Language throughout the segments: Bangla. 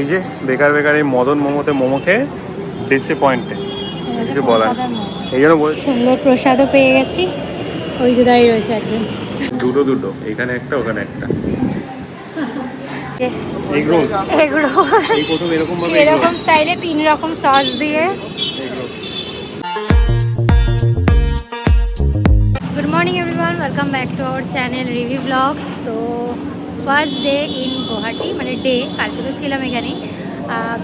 এই যে বেকার বেকার এই মদন মোমোতে মোমো খেয়ে ডিসঅ্যাপয়েন্টে কিছু বলার, এই জন্য সুন্দর প্রসাদও পেয়ে গেছি। ওই যে দাঁড়িয়ে রয়েছে একজন। দুটো দুটো, এখানে একটা ওখানে একটা। এগ রোল, এই প্রথম এরকম ভাবে এরকম স্টাইলে 3 রকম সস দিয়ে। Good morning everyone, welcome back to our channel review blogs. তো ফার্স্ট ডে ইন গুয়াহাটি, মানে ডে, কালকে তো ছিলাম এখানেই।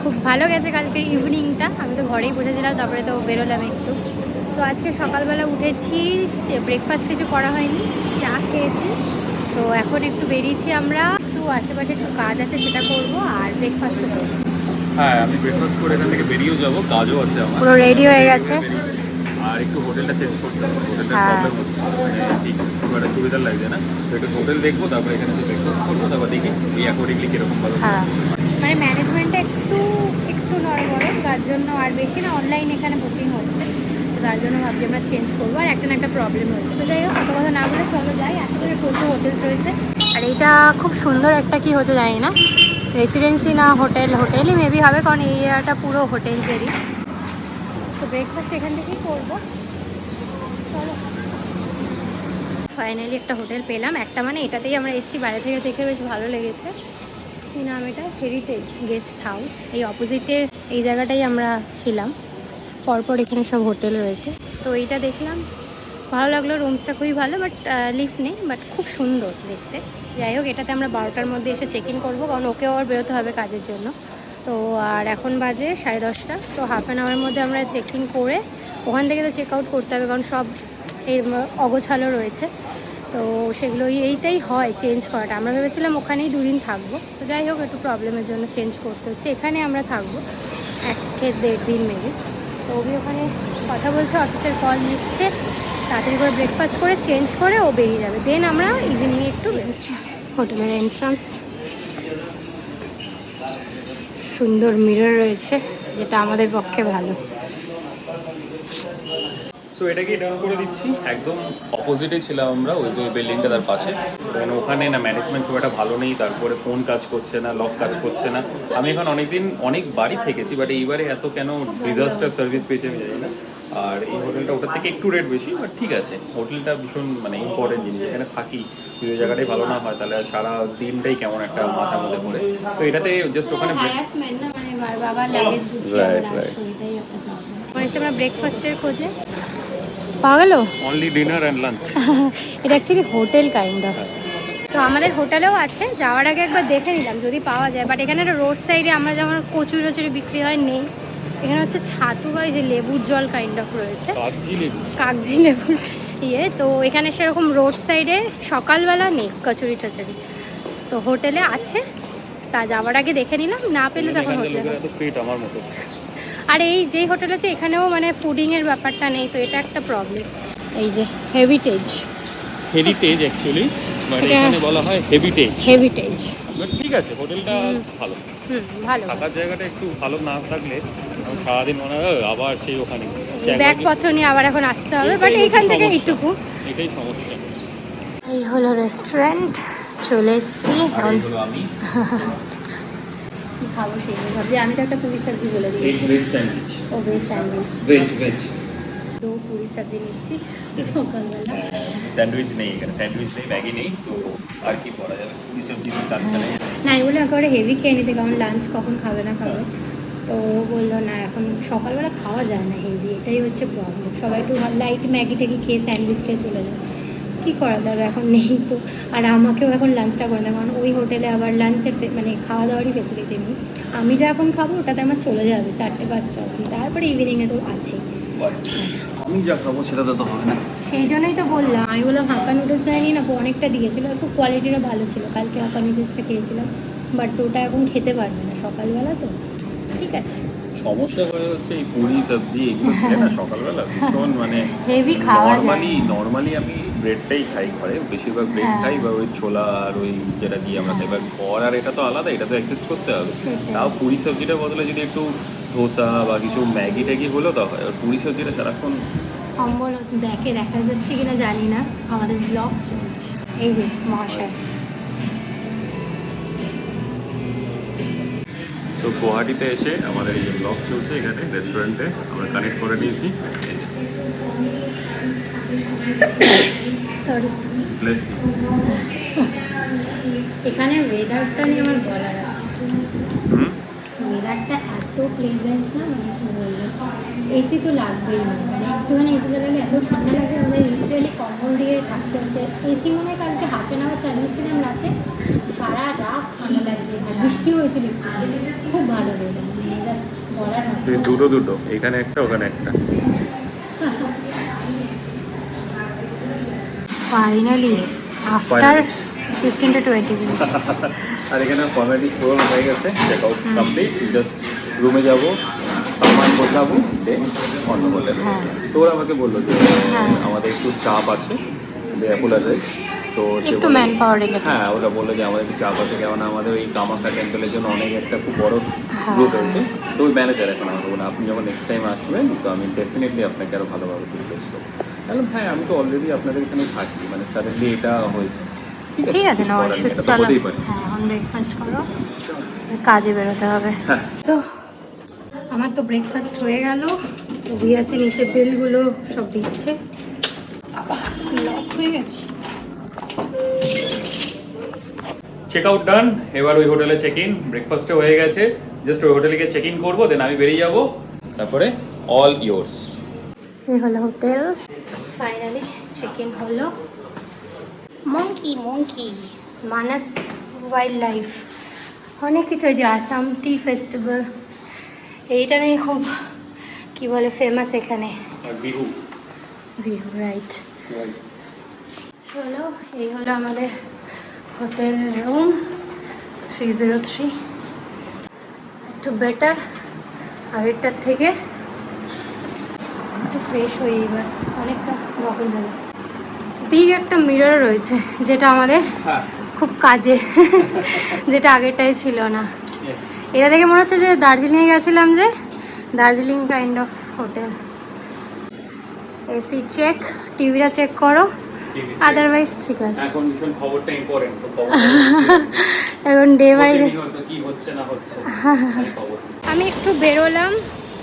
খুব ভালো গেছে কালকের ইভিনিংটা। আমি তো ঘরেই বসেছিলাম, তারপরে তো বেরোলাম একটু। তো আজকে সকালবেলা উঠেছি, ব্রেকফাস্ট কিছু করা হয়নি, চা খেয়েছি। তো এখন একটু বেরিয়েছি আমরা, একটু আশেপাশে একটু কাজ আছে সেটা করব, আর ব্রেকফাস্টও করবো। হ্যাঁ, আমি ব্রেকফাস্ট করে এখান থেকে বেরিয়েও যাবো, কাজও আছে আমার। পুরো রেডি হয়ে গেছে। আর একটু হোটেলটা চেঞ্জ করতে হবে, হোটেলটার প্রবলেম হচ্ছে, মানে ঠিক খুব একটা সুবিধা লাগছে না। তো একটু হোটেল দেখবো, তারপরে এখানে ব্রেকফাস্ট করবো, তারপর দেখি এই অ্যাকর্ডিংলি কীরকম ভালো। হ্যাঁ, মানে ম্যানেজমেন্টটা একটু একটু নড়বড়, তার জন্য আর বেশি না, অনলাইন এখানে বুকিং হচ্ছে, তো তার জন্য ভাবছি আমরা চেঞ্জ করবো। আর একটা না একটা প্রবলেম হচ্ছে, তো যাই হোক, অত কথা না বলে চলো যাই। আশেপাশে প্রচুর হোটেলস রয়েছে। আর এইটা খুব সুন্দর একটা কি হচ্ছে জানি না, রেসিডেন্সি না হোটেল, হোটেলই মেবি হবে, কারণ এই এরিয়াটা পুরো হোটেলসেরই। তো ব্রেকফাস্ট এখান থেকেই করবো, চলো। ফাইনালি একটা হোটেল পেলাম, একটা মানে এটাতেই আমরা এসেছি, বাইরে থেকে দেখে বেশ ভালো লেগেছে। কি নাম এটা? Heritage guest house. এই অপোজিটের এই জায়গাটাই আমরা ছিলাম, পরপর এখানে সব হোটেল রয়েছে। তো এইটা দেখলাম, ভালো লাগলো। রুমসটা খুবই ভালো, বাট লিফট নেই, বাট খুব সুন্দর দেখতে। যাই হোক, এটাতে আমরা 12টার মধ্যে এসে চেক ইন করবো, কারণ ওকেও আবার বেরোতে হবে কাজের জন্য। তো আর এখন বাজে 10:30, তো হাফ অ্যান আওয়ারের মধ্যে আমরা চেক ইন করে ওখান থেকে তো চেক আউট করতে হবে, কারণ সব এই অগোছালো রয়েছে। তো সেগুলো এইটাই হয় চেঞ্জ করাটা। আমরা ভেবেছিলাম ওখানেই 2 দিন থাকবো, তো যাই হোক একটু প্রবলেমের জন্য চেঞ্জ করতে হচ্ছে। এখানে আমরা থাকবো 1-1.5 দিন মেবি। তো ওই ওখানে কথা বলছে, অফিসের কল নিচ্ছে, তাড়াতাড়ি করে ব্রেকফাস্ট করে চেঞ্জ করে ও বেরিয়ে যাবে, দেন আমরা ইভিনিংয়ে একটু বেরোচ্ছি। হোটেলের এন্ট্রান্স, সুন্দর মিরর রয়েছে, যেটা আমাদের পক্ষে ভালো। সো এটাকে ডাউন করে দিচ্ছি, একদম অপোজিটে ছিলাম আমরা, ওই যে বিল্ডিংটা তার পাশে। কারণ ওখানে না ম্যানেজমেন্ট খুব একটা ভালো নেই, তারপরে ফোন কাজ করছে না, লক কাজ করছে না। আমি এখন অনেক বাড়ি থেকেছি, বাট এইবারে এত কেন ডিজাস্টার সার্ভিস পেয়েছি আমি জানি না। আর এই হোটেলটা ওটার থেকে একটু রেট বেশি, বাট ঠিক আছে, হোটেলটা ভীষণ মানে ইম্পর্টেন্ট জিনিস। এখানে থাকি, যদি ওই জায়গাটাই ভালো না হয় তাহলে সারা দিনটাই কেমন একটা মাথার মধ্যে পড়ে। তো এটাতে জাস্ট ওখানে আমরা ব্রেকফাস্টের খোঁজে পাওয়া গেল, অনলি ডিনার অ্যান্ড লাঞ্চ। এটা অ্যাকচুয়ালি হোটেল কাইন্ড অফ। তো আমাদের হোটেলেও আছে, যাওয়ার আগে একবার দেখে নিলাম যদি পাওয়া যায়, বাট এখানে একটা রোড সাইডে আমরা যেমন কচুরি টচুরি বিক্রি হয় নেই, এখানে হচ্ছে ছাতু বা যে লেবুর জল কাইন্ড অফ রয়েছে, কাগজি লেবুর ইয়ে। তো এখানে সেরকম রোড সাইডে সকালবেলা নেই কচুরি টচুরি, তো হোটেলে আছে। তা যাওয়ার আগে দেখে নিলাম, না পেলে তখন হোটেলে। আমার মতো। আর এই যেই হোটেল আছে এখানেও মানে ফুডিংয়ের ব্যাপারটা নেই, তো এটা একটা প্রবলেম। এই যে হেরিটেজ অ্যাকচুয়ালি মানে এখানে বলা হয় হেরিটেজ। ঠিক আছে, হোটেলটা ভালো, ভালো। থাকার জায়গাটা একটু ভালো না থাকলে সারাদিন মনে হয় আবার সেই ওখানে ব্যাগপত্র নিয়ে আবার এখন আসতে হবে, বাট এইখান থেকে এইটুকু। এটাই সমস্যা। এই হলো রেস্টুরেন্ট, চলে এসেছি। আমি কি খাবো সেই ভাবছি। আমি তো একটা পুরি সবজি বলে দিয়েছি। Veg sandwich. ও ভেজ স্যান্ডউইচ, ভেজ তো পুরি সবজি নিচ্ছি সকালবেলা। স্যান্ডউইচ নেই এখানে, স্যান্ডউইচ নেই, ম্যাগি নেই, তো আর কি করা যাবে, পুরি সবজি না এগুলো একেবারে হেভি খেয়ে নিতে, কারণ লাঞ্চ কখন খাবে না খাবে। তো ও বললো না এখন সকালবেলা খাওয়া যায় না হেভি, এটাই হচ্ছে প্রবলেম। সবাই একটু লাইট ম্যাগি ট্যাগি খেয়ে স্যান্ডউইচ খেয়ে চলে যায়, কী করা যাবে, এখন নেই তো। আর আমাকেও এখন লাঞ্চটা করে না, কারণ ওই হোটেলে আবার লাঞ্চের মানে খাওয়া দাওয়ারই ফেসিলিটি নেই। আমি যা এখন খাবো ওটাতে আমার চলে যাবে 4টে-5টা অবধি, তারপরে ইভিনিংয়ে তো আছেই। আমি যা খাবো সেটাতে তো হবে না, সেই জন্যই তো বললাম। আমি বললাম হাক্কা নুডলসটা নিই না, অনেকটা দিয়েছিল, একটু কোয়ালিটিরও ভালো ছিল। কালকে হাক্কা নুডলসটা খেয়েছিলাম, বাট ওটা এখন খেতে পারবে না সকালবেলা, তো ঠিক আছে। সমস্যা হয়ে হচ্ছে এই পুরি সবজি এগুলো খেলে না সকালবেলা ভীষণ মানে হেভি খাওয়া নর্মালি আমি ব্রেডটাই খাই ঘরে, বেশিরভাগ ব্রেড খাই, বা ওই ছোলা আর ওই যেটা দিয়ে আমরা খাই। এবার ঘর আর এটা তো আলাদা, এটা তো অ্যাডজাস্ট করতে হবে। তাও পুরি সবজিটার বদলে যদি একটু ধোসা বা কিছু ম্যাগি ট্যাগি হলেও তো হয়। আর পুরি সবজিটা সারাক্ষণ অম্বল দেখা যাচ্ছে কিনা জানি না, আমাদের ব্লগ চলছে। এই যে মহাশয় তো গুয়াহাটিতে এসে আমাদের এই যে ব্লগ চলছে এখানে রেস্টুরেন্টে আমরা কানেক্ট করে নিয়েছি। Sorry, bless you. এখানে ওয়েদারটা নিয়ে আমার বলার আছে। হুম, ওয়েদারটা এত প্লেজেন্ট না, মানে কি বলবো, এসি তো লাগবেই না, মানে একটুখানি এসি চালালে এত ঠান্ডা লাগে, আমাদের লিটারেলি কম্বল দিয়ে থাকতে হচ্ছে। এসি মনে হয় কালকে হাফ অ্যান আওয়ার চালিয়েছিলাম রাতে, সারা রাত ঠান্ডা লাগছে, আর বৃষ্টি হয়েছিল একটু। খুব ভালো ওয়েদার, মানে জাস্ট বলার মতো। তুই দুটো এখানে একটা ওখানে একটা। Finally after 15 to 20 minutes। আর এখানে ফর্মালিটি পুরো হয়ে গেছে, চেক আউট কমপ্লিট, জাস্ট রুমে যাবো, সামান গোছাবো, দেন অন্য হোটেল। হ্যাঁ। তো ওরা আমাকে বললো যে হ্যাঁ। আমাদের একটু চাপ আছে, অ্যাপোলাইজ। তো সে একটু বললো- ম্যান পাওয়ার রিলেটেড। হ্যাঁ, ওরা বললো যে আমাদের একটু চাপ আছে, কেননা আমাদের ওই কামাখ্যা টেম্পলের জন্য অনেক একটা খুব বড় হ্যাঁ। গ্রুপ হয়েছে। তো ওই ম্যানেজার এখন আমাকে বলে আপনি যখন নেক্সট টাইম আসবেন তো আমি ডেফিনেটলি আপনাকে আরও ভালোভাবে রিকোয়েস্ট করবো। তাহলে হ্যাঁ, আমি তো অলরেডি আপনাদের এখানে থাকি, মানে সাডেনলি এটা হয়েছে। ঠিক আছে, নো কিছু করার নেই, ইস্যুস, এটা তো চলো। হতেই পারে। হ্যাঁ, এখন ব্রেকফাস্ট করো, কাজে বেরোতে হবে। হ্যাঁ। তো আমার তো ব্রেকফাস্ট হয়ে গেল, ওই আছে নিচে বিলগুলো সব দিচ্ছে। লক হয়ে গেছে। চেক আউট ডান, এবার ওই হোটেলে চেক ইন, ব্রেকফাস্টও হয়ে গেছে, জাস্ট ওই হোটেলে গিয়ে চেক ইন করবো, দেন আমি বেরিয়ে যাবো, তারপরে অল ইয়োর্স। এই হলো হোটেল, ফাইনালি চেক ইন হলো। মঙ্কি মানাস ওয়াইল্ড লাইফ, অনেক কিছু, ওই যে আসাম টি ফেস্টিভ্যাল, এইটা নিয়ে খুব কি বলে ফেমাস এখানে। আর বিহু। বিহু, রাইট। চলো, এই হলো আমাদের হোটেল রুম 303, একটু বেটার আগেরটার থেকে, একটু ফ্রেশ হয়ে এবার অনেকটা বকল হলো। বিগ একটা মিরর রয়েছে, যেটা আমাদের হ্যাঁ। খুব কাজে, যেটা আগেরটাই ছিল না। এটা দেখে মনে হচ্ছে যে দার্জিলিংয়ে গেছিলাম, যে Darjeeling kind of hotel. AC check, টিভিটা চেক করো, আদারওয়াইজ ঠিক আছে। এখন ভীষণ খবরটা ইম্পর্টেন্ট, তো খবর এখন ডে বাই ডে কি হচ্ছে না হচ্ছে খালি খবর। আমি একটু বেরোলাম,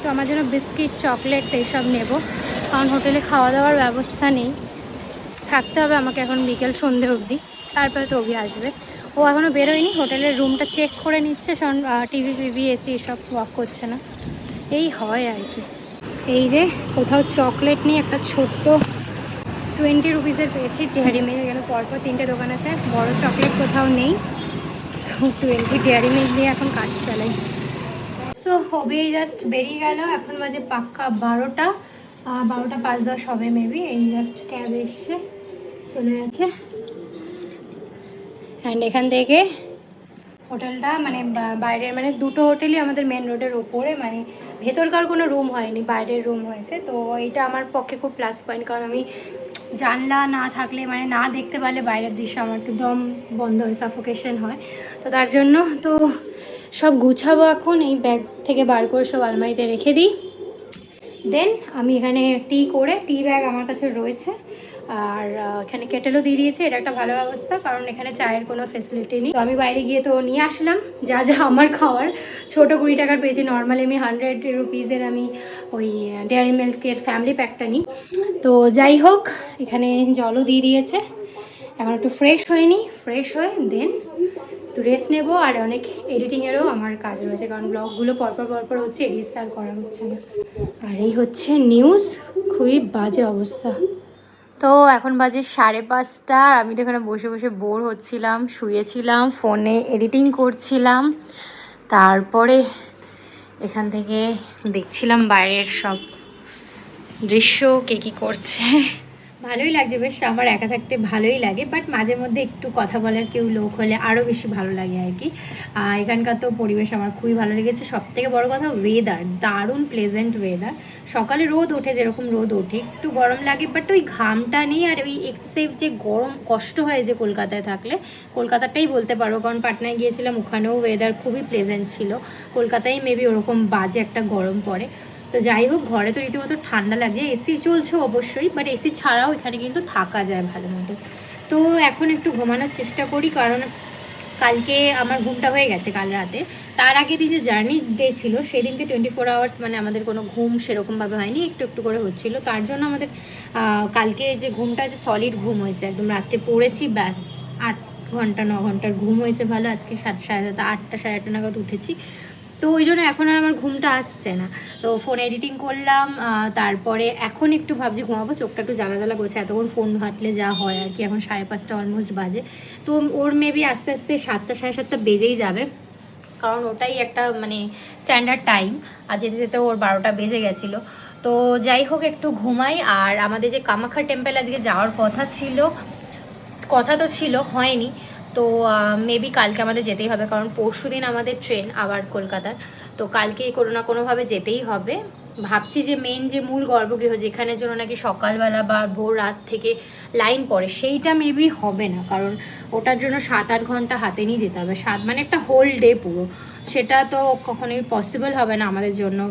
তো আমার জন্য বিস্কিট, চকলেটস এইসব নেব, কারণ হোটেলে খাওয়া দাওয়ার ব্যবস্থা নেই, থাকতে হবে আমাকে এখন বিকেল সন্ধে অবধি, তারপরে তো অভি আসবে। ও এখনও বেরোয়নি, হোটেলের রুমটা চেক করে নিচ্ছে, টিভি ফিভি এসি এসব ওয়ার্ক করছে না, এই হয় আর কি। এই যে কোথাও চকলেট নিয়ে একটা ছোট্ট 20 রুপিসের পেয়েছি, ডেয়ারি মিল্ক, এখানে পরপর 3টে দোকান আছে, বড় চকলেট কোথাও নেই, তো 20 ডেয়ারি মিল্ক দিয়ে এখন কাজ চালাই। সো হবে জাস্ট বেরিয়ে গেল, এখন বাজে পাক্কা 12টা 5:10 হবে মেবি। এই জাস্ট ক্যাব এসছে, চলে যাচ্ছে। অ্যান্ড এখান থেকে হোটেলটা মানে বাইরের, মানে দুটো হোটেলই আমাদের মেন রোডের ওপরে, মানে ভেতরকার কোনো রুম হয়নি, বাইরের রুম হয়েছে। তো এইটা আমার পক্ষে খুব প্লাস পয়েন্ট, কারণ আমি জানলা না থাকলে, মানে না দেখতে পারলে বাইরের দৃশ্য আমার একটু দম বন্ধ হয়, সাফোকেশন হয়, তো তার জন্য তো সব গুছাবো এখন, এই ব্যাগ থেকে বার করে সব আলমারিতে রেখে দিই। দেন আমি এখানে টি ব্যাগ আমার কাছে রয়েছে, আর এখানে কেটেলও দিয়ে দিয়েছে, এটা একটা ভালো ব্যবস্থা, কারণ এখানে চায়ের কোনো ফেসিলিটি নেই। তো আমি বাইরে গিয়ে তো নিয়ে আসলাম যা যা আমার খাওয়ার, ছোটো 20 টাকার পেয়েছি, নর্মালি আমি 100 রুপিসের আমি ওই ডেয়ারি মিল্কের ফ্যামিলি প্যাকটা নিই। তো যাই হোক, এখানে জলও দিয়ে দিয়েছে, এখন একটু ফ্রেশ হয়ে নিই, ফ্রেশ হয়ে দেন একটু রেস্ট নেবো। আর অনেক এডিটিংয়েরও আমার কাজ রয়েছে, কারণ ব্লগগুলো পরপর হচ্ছে, এডিট আর করা হচ্ছে না। আর এই হচ্ছে নিউজ, খুবই বাজে অবস্থা। তো এখন বাজে 5:30, আর আমি তো এখানে বসে বসে বোর হচ্ছিলাম, শুয়েছিলাম, ফোনে এডিটিং করছিলাম, তারপরে এখান থেকে দেখছিলাম বাইরের সব দৃশ্য, কে কী করছে। ভালোই লাগছে বেশ, আমার একা থাকতে ভালোই লাগে, বাট মাঝে মধ্যে একটু কথা বলার কেউ লোক হলে আরও বেশি ভালো লাগে আর কি। এখানকার তো পরিবেশ আমার খুবই ভালো লেগেছে, সবথেকে বড় কথা ওয়েদার, দারুণ প্লেজেন্ট ওয়েদার। সকালে রোদ ওঠে, যেরকম রোদ ওঠে, একটু গরম লাগে, বাট ওই ঘামটা নেই, আর ওই এক্সেসিভ যে গরম কষ্ট হয় যে কলকাতায় থাকলে, কলকাতাটাই বলতে পারবো, কারণ পাটনায় গিয়েছিলাম, ওখানেও ওয়েদার খুবই প্লেজেন্ট ছিল, কলকাতায় মেবি ওরকম বাজে একটা গরম পড়ে। তো যাই হোক, ঘরে তো রীতিমতো ঠান্ডা লাগছে, এসি চলছে অবশ্যই, বাট এসি ছাড়াও এখানে কিন্তু থাকা যায় ভালো মতো। তো এখন একটু ঘুমানোর চেষ্টা করি, কারণ কালকে আমার ঘুমটা হয়ে গেছে কাল রাতে। তার আগে দিন যে জার্নি ডে ছিল সেদিনকে 24 আওয়ার্স মানে আমাদের কোনো ঘুম সেরকমভাবে হয়নি, একটু একটু করে হচ্ছিলো। তার জন্য আমাদের কালকে যে ঘুমটা আছে সলিড ঘুম হয়েছে, একদম রাত্রে পড়েছি ব্যাস 8 ঘন্টা 9 ঘন্টার ঘুম হয়েছে ভালো। আজকে 7:30 8টা 8:30 নাগাদ উঠেছি। তো ওই জন্য এখন আর আমার ঘুমটা আসছে না। তো ফোন এডিটিং করলাম, তারপরে এখন একটু ভাবছি ঘুমাবো, চোখটা একটু জ্বালা জ্বালা করছে, এতক্ষণ ফোন ঘাটলে যা হয় আর কি। এখন 5:30 অলমোস্ট বাজে। তো ওর মেবি আস্তে আস্তে 7টা 7:30 বেজেই যাবে, কারণ ওটাই একটা মানে স্ট্যান্ডার্ড টাইম। আর যেতে যেতে ওর 12টা বেজে গেছিলো। তো যাই হোক একটু ঘুমাই। আর আমাদের যে কামাখ্যা টেম্পল আজকে যাওয়ার কথা তো ছিল, হয়নি। তো মেবি কালকে আমাদের যেতেই হবে, কারণ পরশু দিন আমাদের ট্রেন আবার কলকাতার। তো কালকে কোনো না কোনোভাবে যেতেই হবে। ভাবছি যে মেন যে মূল গর্ভগৃহ যেখানের জন্য নাকি সকালবেলা বা ভোর রাত থেকে লাইন পড়ে, সেইটা মেবি হবে না, কারণ ওটার জন্য 7-8 ঘন্টা হাতে নিয়ে যেতে হবে। মানে একটা হোল ডে পুরো, সেটা তো কখনোই পসিবল হবে না আমাদের জন্য,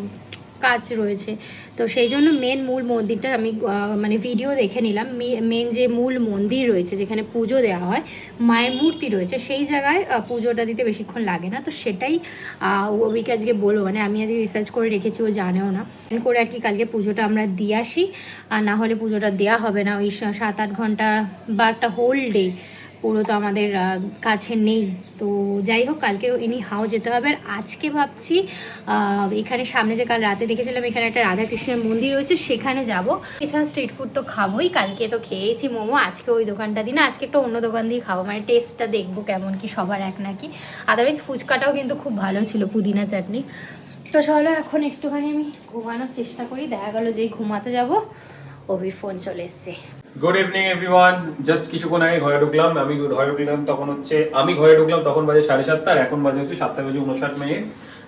কাজ রয়েছে। তো সেই জন্য মূল মন্দিরটা আমি মানে ভিডিও দেখে নিলাম। মেন যে মূল মন্দির রয়েছে যেখানে পুজো দেওয়া হয়, মায়ের মূর্তি রয়েছে, সেই জায়গায় পুজোটা দিতে বেশিক্ষণ লাগে না। তো সেটাই ওকে আজকে বলবো, মানে আমি আজকে রিসার্চ করে রেখেছি, ও জানেও না করে আর কি। কালকে পুজোটা আমরা দিয়ে আসি, আর না হলে পুজোটা দেওয়া হবে না। ওই 7-8 ঘন্টা বা একটা হোল ডে পুরো তো আমাদের কাছে নেই। তো যাই হোক কালকে ইনি হাও যেতে হবে। আর আজকে ভাবছি এখানে সামনে যে কাল রাতে দেখেছিলাম এখানে একটা রাধাকৃষ্ণের মন্দির রয়েছে, সেখানে যাব। এছাড়া স্ট্রিট ফুড তো খাবোই, কালকে তো খেয়েছি মোমো, আজকে ওই দোকানটা দিই না, আজকে একটা অন্য দোকান দিয়ে খাবো, মানে টেস্টটা দেখবো কেমন কি, সবার এক নাকি। আদারওয়াইজ ফুচকাটাও কিন্তু খুব ভালো ছিল, পুদিনা চাটনি। তো চলো এখন একটুখানি আমি ঘুমানোর চেষ্টা করি। দেখা গেলো যেই ঘুমাতে যাব অভির ফোন চলে এসছে। Good evening everyone. জাস্ট কিছুক্ষণ আগে ঘরে ঢুকলাম। আমি ঘরে ঢুকলাম তখন বাজে 7:30, আর এখন বাজে হচ্ছে 7:59।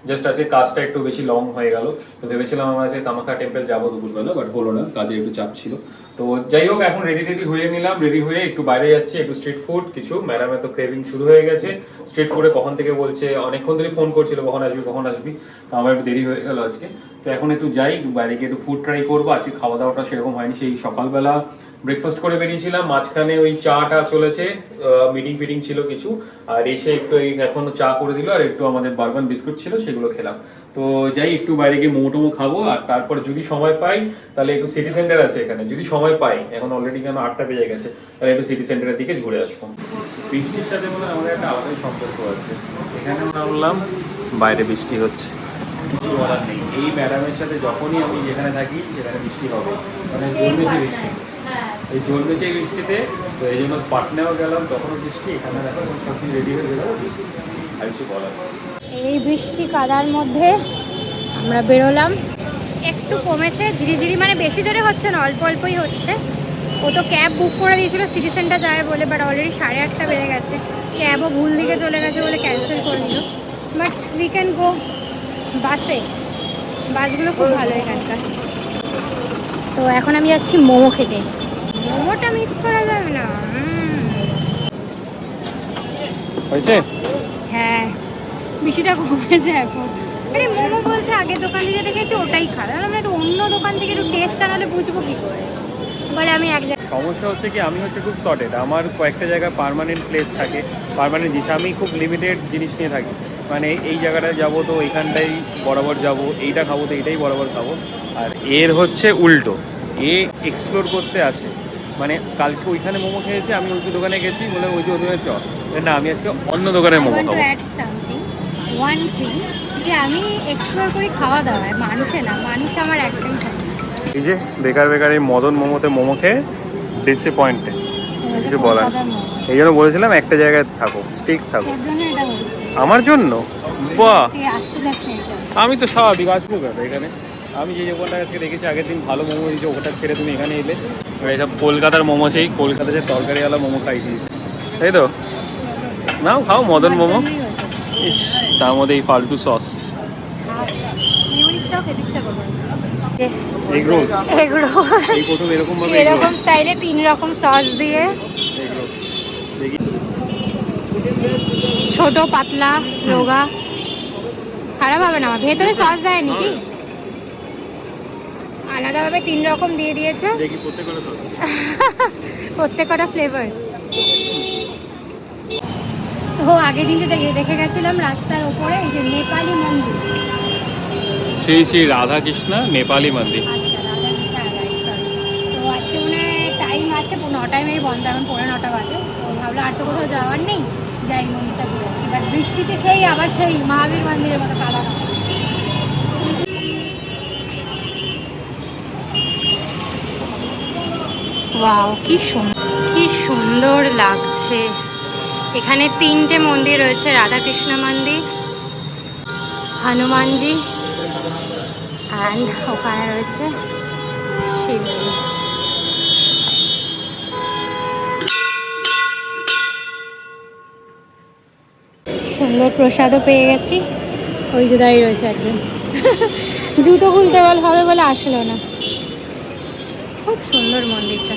জাস্ট আজকে কাজটা একটু বেশি লং হয়ে গেল। তো ভেবেছিলাম আমরা আজকে কামাখ্যা টেম্পল যাবো দুপুরবেলা, বাট হলো না, কাজে একটু চাপ ছিল। তো যাই হোক এখন রেডি হয়ে নিলাম। রেডি হয়ে একটু বাইরে যাচ্ছি, একটু স্ট্রিট ফুড কিছু। ম্যাডামের তো ক্রেভিং শুরু হয়ে গেছে স্ট্রিট ফুডে, কখন থেকে বলছে, অনেকক্ষণ ধরে ফোন করছিল কখন আসবি। তো আমার একটু দেরি হয়ে গেল আজকে। তো এখন একটু যাই বাইরে গিয়ে একটু ফুড ট্রাই করবো। আজকে খাওয়া দাওয়াটা সেরকম হয়নি, সেই সকালবেলা ব্রেকফাস্ট করে বেরিয়েছিলাম, মাঝখানে ওই চাটা চলেছে, মিটিং ছিল কিছু, আর এসে একটু এখন চা করে দিল, আর একটু আমাদের বারবান বিস্কুট ছিল সেগুলো খেলাম। তো যাই একটু বাইরে গিয়ে মোমো খাবো, আর তারপর যদি সময় পাই তাহলে একটু সিটি সেন্টার আছে এখানে, যদি সময় পাই, এখন অলরেডি কেন 8টা বেজে গেছে, তাহলে একটু সিটি সেন্টারের দিকে ঘুরে আসবো। বৃষ্টির সাথে মানে আমাদের একটা আলাদাই সম্পর্ক আছে। এখানে নামলাম, বাইরে বৃষ্টি হচ্ছে, কিছু বলার নেই। এই ম্যাডামের সাথে যখনই আমি যেখানে থাকি সেখানে বৃষ্টি হবে, মানে জন্মেছে বৃষ্টি, এই জন্মেছে এই বৃষ্টিতে। তো এই জন্য পাটনাও গেলাম, তখনও বৃষ্টি, এখানে দেখো সব কিছু রেডি হয়ে গেল, বৃষ্টি আর কিছু বলার। এই বৃষ্টি কাদার মধ্যে আমরা বেরোলাম, একটু কমেছে ঝিরিঝিরি, মানে বেশি জোরে হচ্ছে না, অল্প অল্পই হচ্ছে। ও তো ক্যাব বুক করে দিয়েছিল সিটি সেন্টার যায় বলে, বাট অলরেডি 8:30 বেজে গেছে, ক্যাবও ভুল দিকে চলে গেছে বলে ক্যান্সেল করে দিল। বাট উই ক্যান গো বাসে, বাসগুলো খুব ভালো এখানকার। তো এখন আমি যাচ্ছি মোমো খেতে, মোমোটা মিস করা যাবে না। হয়েছে? হ্যাঁ বেশিটা কমেছে এখন। আরে মোমো বলছে আগের দোকান থেকে দেখেছি ওটাই খারাপ, আমরা একটু অন্য দোকান থেকে একটু টেস্ট আনালে বুঝবো কি করে। বলে আমি এক জায়গায়, সমস্যা হচ্ছে কি, আমি হচ্ছে খুব শর্টেড, আমার কয়েকটা জায়গায় পার্মানেন্ট প্লেস থাকে, পার্মানেন্ট জিনিস, আমি খুব লিমিটেড জিনিস নিয়ে থাকি। মানে এই জায়গাটায় যাবো তো এইখানটাই বরাবর যাব, এইটা খাবো তো এইটাই বরাবর খাবো। আর এর হচ্ছে উল্টো, এ এক্সপ্লোর করতে আসে। মানে কালকে ওইখানে মোমো খেয়েছি, আমি ওই দোকানে গেছি, বলে ওই দোকানে চ, না আমি আজকে অন্য দোকানের মোমো খাবো। ওয়ান থিং যে আমি এক্সপ্লোর করি খাওয়া দাওয়ায়, মানুষে না, মানুষ আমার একটাই থাকে। এই যে বেকার এই মদন মোমোতে মোমো খেয়ে ডিসঅ্যাপয়েন্টে, কিছু বলার। এই জন্য বলেছিলাম একটা জায়গায় থাকো, স্টিক থাকো। আমার জন্য? বাহ, আমি তো স্বাভাবিক আসবো কেন এখানে। আমি যে দোকানটা আজকে দেখেছি আগের দিন ভালো মোমো দিয়েছে, ওটা ছেড়ে তুমি এখানে এলে। এইসব কলকাতার মোমো, সেই কলকাতার যে তরকারিওয়ালা মোমো খাই দিয়েছে, তাই তো? নাও খাও মদন মোমো। ইস, তার মধ্যে এই ফালতু সস, এগরোল, এই প্রথম এরকম ভাবে এরকম স্টাইলে 3 রকম সস দিয়ে, দেখি ছোট পাতলা রোগা, খারাপ হবে না। আমার ভেতরে সস দেয় নাকি, আলাদাভাবে 3 রকম দিয়ে দিয়েছে, দেখি প্রত্যেকটা সস, প্রত্যেকটা ফ্লেভার। তো আগের দিন যেটা দেখে গেছিলাম রাস্তার ওপরে এই যে নেপালি মন্দির। শ্রী শ্রী রাধাকৃষ্ণ নেপালি মন্দির। আচ্ছা রাধাকৃষ্ণ, রাইট, সরি। তো আজকে মনে হয় টাইম আছে, 9টায় মেয়ে বন্ধ, এখন 9:45 বাজে। তো ভাবলাম আর তো কোথাও যাওয়ার নেই, যাই মন্দিরটা ঘুরে আসি। বাট বৃষ্টিতে সেই আবার সেই মহাবীর মন্দিরের মতো কাদা কাদা। ওয়াও, কি সুন্দর লাগছে। এখানে 3টে মন্দির রয়েছে, রাধাকৃষ্ণ মন্দির, হনুমানজি, অ্যান্ড ওখানে রয়েছে শিবজি। সুন্দর প্রসাদও পেয়ে গেছি। ওই যে দাঁড়িয়ে রয়েছে একজন, জুতো খুলতে হবে বলে আসলো না। খুব সুন্দর মন্দিরটা।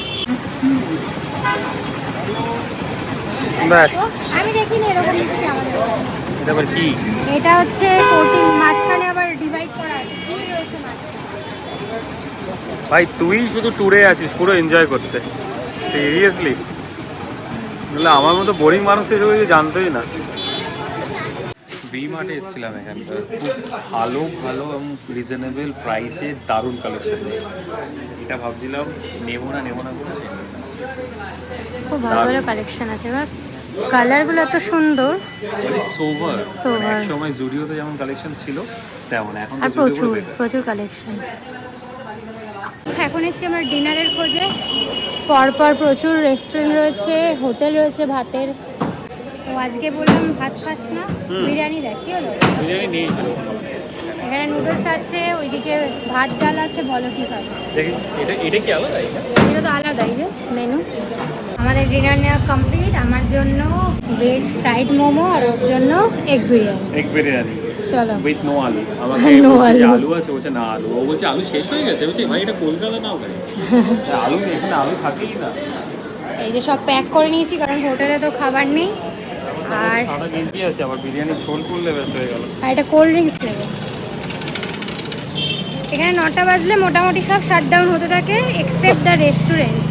ব্যাস, আমি দেখিনি এরকম কিছু আমাদের ওখানে। এটা আবার কি? এটা হচ্ছে কোটিং, মাঝখানে আবার ডিভাইড করা আছে। কি রয়েছে মাঝখানে? ভাই তুই শুধু ট্যুরে আছিস পুরো এনজয় করতে, সিরিয়াসলি। নাহলে আমার মতো বোরিং মানুষ এসব কিছু জানতোই না। ভি মার্টে এসেছিলাম, এখানকার খুব ভালো ভালো এবং রিজনেবল প্রাইসে দারুণ কালেকশন রয়েছে। এটা ভাবছিলাম নেবো না বলছি। খুব ভালো ভালো কালেকশন আছে। এবার কালারগুলো এত সুন্দর, মানে সোভার Sober। এক সময় জুডিওতে যেমন কালেকশন ছিল তেমন এখন আর তো জুডিও প্রচুর কালেকশন। এখন এসে আমার ডিনারের খোঁজে। পরপর প্রচুর রেস্টুরেন্ট রয়েছে, হোটেল রয়েছে ভাতের। তো আজকে বললাম ভাত খাস না, বিরিয়ানি দেখ। কি হলো? বিরিয়ানি নিয়েছিল। এখানে নুডলস আছে, ওইদিকে ভাত ডাল আছে, বলো কি খাবে? দেখি এটা কি আলাদা? এটা তো আলাদাই যে মেনু। আমাদের ডিনার নেওয়া কমপ্লিট। আমার জন্য ভেজ ফ্রাইড মোমো আর ওর জন্য এগ বিরিয়ানি চলো। উইথ নো আলু। আমাকে No বলছে যে আলু। আলু আছে, বলছে না আলু। ও বলছে আলু শেষ হয়ে গেছে। বলছি ভাই এটা কলকাতা নাও ভাই, আলু নেই, এখানে আলু থাকেই না। এই যে সব প্যাক করে নিয়েছি, কারণ হোটেলে তো খাবার নেই। আর সাদা গেঞ্জি আছে, আবার বিরিয়ানি ঝোল করলে ব্যস্ত হয়ে গেল। আর এটা কোল্ড ড্রিঙ্কস নেবে। এখানে 9টা বাজলে মোটামুটি সব শাটডাউন হতে থাকে এক্সেপ্ট দ্য রেস্টুরেন্টস।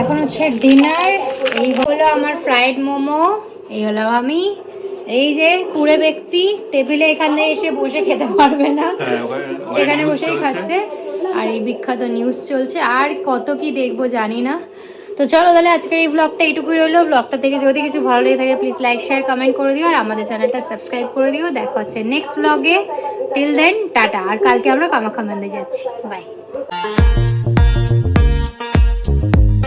এখন হচ্ছে ডিনার। এই হলো আমার ফ্রাইড মোমো, এই হলো আমি। এই যে কুড়ে ব্যক্তি টেবিলে এখান থেকে এসে বসে খেতে পারবে না, এখানে বসেই খাচ্ছে। আর এই বিখ্যাত নিউজ চলছে, আর কত কি দেখবো জানি না। তো চলো তাহলে আজকের এই ব্লগটা এইটুকুই রইলো। ব্লগটা থেকে যদি কিছু ভালো লেগে থাকে প্লিজ লাইক শেয়ার কমেন্ট করে দিও, আর আমাদের চ্যানেলটা সাবস্ক্রাইব করে দিও। দেখা হচ্ছে নেক্সট ব্লগে। Till then tata. আর কালকে আমরা কামাখ্যা মন্দির যাচ্ছি। বাই।